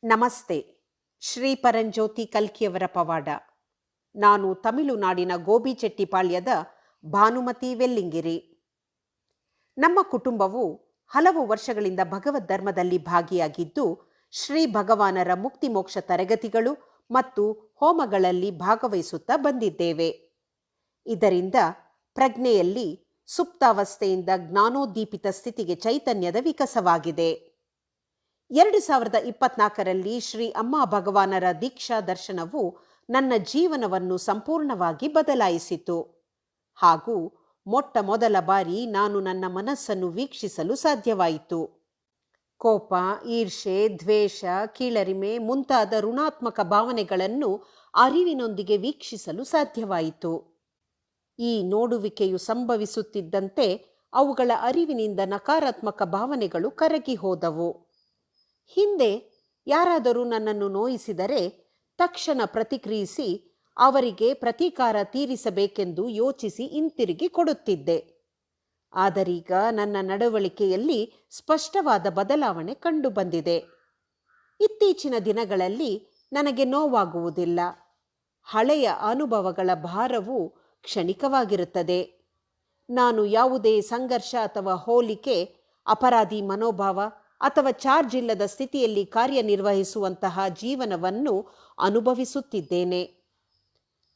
ನಮಸ್ತೆ. ಶ್ರೀ ಪರಂಜ್ಯೋತಿ ಕಲ್ಕಿಯವರ ಪವಾಡ. ನಾನು ತಮಿಳುನಾಡಿನ ಗೋಬಿಚೆಟ್ಟಿಪಾಳ್ಯದ ಭಾನುಮತಿ ವೆಲ್ಲಿಂಗಿರಿ. ನಮ್ಮ ಕುಟುಂಬವು ಹಲವು ವರ್ಷಗಳಿಂದ ಭಗವದ್ ಧರ್ಮದಲ್ಲಿ ಭಾಗಿಯಾಗಿದ್ದು, ಶ್ರೀ ಭಗವಾನರ ಮುಕ್ತಿ ಮೋಕ್ಷ ತರಗತಿಗಳು ಮತ್ತು ಹೋಮಗಳಲ್ಲಿ ಭಾಗವಹಿಸುತ್ತಾ ಬಂದಿದ್ದೇವೆ. ಇದರಿಂದ ಪ್ರಜ್ಞೆಯಲ್ಲಿ ಸುಪ್ತಾವಸ್ಥೆಯಿಂದ ಜ್ಞಾನೋದ್ದೀಪಿತ ಸ್ಥಿತಿಗೆ ಚೈತನ್ಯದ ವಿಕಾಸವಾಗಿದೆ. 2024ರಲ್ಲಿ ಶ್ರೀ ಅಮ್ಮ ಭಗವಾನರ ದೀಕ್ಷಾ ದರ್ಶನವು ನನ್ನ ಜೀವನವನ್ನು ಸಂಪೂರ್ಣವಾಗಿ ಬದಲಾಯಿಸಿತು ಹಾಗೂ ಮೊಟ್ಟ ಮೊದಲ ಬಾರಿ ನಾನು ನನ್ನ ಮನಸ್ಸನ್ನು ವೀಕ್ಷಿಸಲು ಸಾಧ್ಯವಾಯಿತು. ಕೋಪ, ಈರ್ಷೆ, ದ್ವೇಷ, ಕೀಳರಿಮೆ ಮುಂತಾದ ಋಣಾತ್ಮಕ ಭಾವನೆಗಳನ್ನು ಅರಿವಿನೊಂದಿಗೆ ವೀಕ್ಷಿಸಲು ಸಾಧ್ಯವಾಯಿತು. ಈ ನೋಡುವಿಕೆಯು ಸಂಭವಿಸುತ್ತಿದ್ದಂತೆ ಅವುಗಳ ಅರಿವಿನಿಂದ ನಕಾರಾತ್ಮಕ ಭಾವನೆಗಳು ಕರಗಿ ಹೋದವು. ಹಿಂದೆ ಯಾರಾದರೂ ನನ್ನನ್ನು ನೋಯಿಸಿದರೆ ತಕ್ಷಣ ಪ್ರತಿಕ್ರಿಯಿಸಿ ಅವರಿಗೆ ಪ್ರತೀಕಾರ ತೀರಿಸಬೇಕೆಂದು ಯೋಚಿಸಿ ಹಿಂತಿರುಗಿ ಕೊಡುತ್ತಿದ್ದೆ. ಆದರೀಗ ನನ್ನ ನಡವಳಿಕೆಯಲ್ಲಿ ಸ್ಪಷ್ಟವಾದ ಬದಲಾವಣೆ ಕಂಡುಬಂದಿದೆ. ಇತ್ತೀಚಿನ ದಿನಗಳಲ್ಲಿ ನನಗೆ ನೋವಾಗುವುದಿಲ್ಲ. ಹಳೆಯ ಅನುಭವಗಳ ಭಾರವು ಕ್ಷಣಿಕವಾಗಿರುತ್ತದೆ. ನಾನು ಯಾವುದೇ ಸಂಘರ್ಷ ಅಥವಾ ಹೋಲಿಕೆ, ಅಪರಾಧಿ ಮನೋಭಾವ ಅಥವಾ ಚಾರ್ಜ್ ಇಲ್ಲದ ಸ್ಥಿತಿಯಲ್ಲಿ ಕಾರ್ಯನಿರ್ವಹಿಸುವಂತಹ ಜೀವನವನ್ನು ಅನುಭವಿಸುತ್ತಿದ್ದೇನೆ.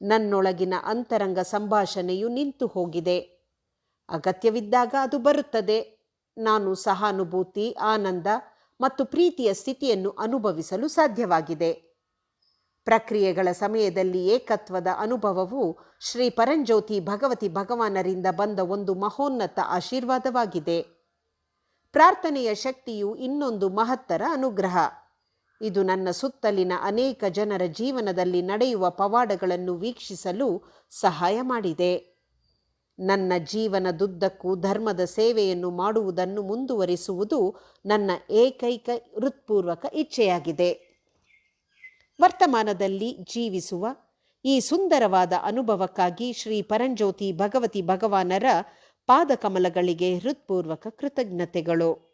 ನನ್ನೊಳಗಿನ ಅಂತರಂಗ ಸಂಭಾಷಣೆಯು ನಿಂತು ಹೋಗಿದೆ. ಅಗತ್ಯವಿದ್ದಾಗ ಅದು ಬರುತ್ತದೆ. ನಾನು ಸಹಾನುಭೂತಿ, ಆನಂದ ಮತ್ತು ಪ್ರೀತಿಯ ಸ್ಥಿತಿಯನ್ನು ಅನುಭವಿಸಲು ಸಾಧ್ಯವಾಗಿದೆ. ಪ್ರಕ್ರಿಯೆಗಳ ಸಮಯದಲ್ಲಿ ಏಕತ್ವದ ಅನುಭವವು ಶ್ರೀ ಪರಂಜ್ಯೋತಿ ಭಗವತಿ ಭಗವಾನರಿಂದ ಬಂದ ಒಂದು ಮಹೋನ್ನತ ಆಶೀರ್ವಾದವಾಗಿದೆ. ಪ್ರಾರ್ಥನೆಯ ಶಕ್ತಿಯು ಇನ್ನೊಂದು ಮಹತ್ತರ ಅನುಗ್ರಹ. ಇದು ನನ್ನ ಸುತ್ತಲಿನ ಅನೇಕ ಜನರ ಜೀವನದಲ್ಲಿ ನಡೆಯುವ ಪವಾಡಗಳನ್ನು ವೀಕ್ಷಿಸಲು ಸಹಾಯ ಮಾಡಿದೆ. ನನ್ನ ಜೀವನದುದ್ದಕ್ಕೂ ಧರ್ಮದ ಸೇವೆಯನ್ನು ಮಾಡುವುದನ್ನು ಮುಂದುವರಿಸುವುದು ನನ್ನ ಏಕೈಕ ಹೃತ್ಪೂರ್ವಕ ಇಚ್ಛೆಯಾಗಿದೆ. ವರ್ತಮಾನದಲ್ಲಿ ಜೀವಿಸುವ ಈ ಸುಂದರವಾದ ಅನುಭವಕ್ಕಾಗಿ ಶ್ರೀ ಪರಂಜ್ಯೋತಿ ಭಗವತಿ ಭಗವಾನರ ಪಾದಕಮಲಗಳಿಗೆ ಹೃತ್ಪೂರ್ವಕ ಕೃತಜ್ಞತೆಗಳು.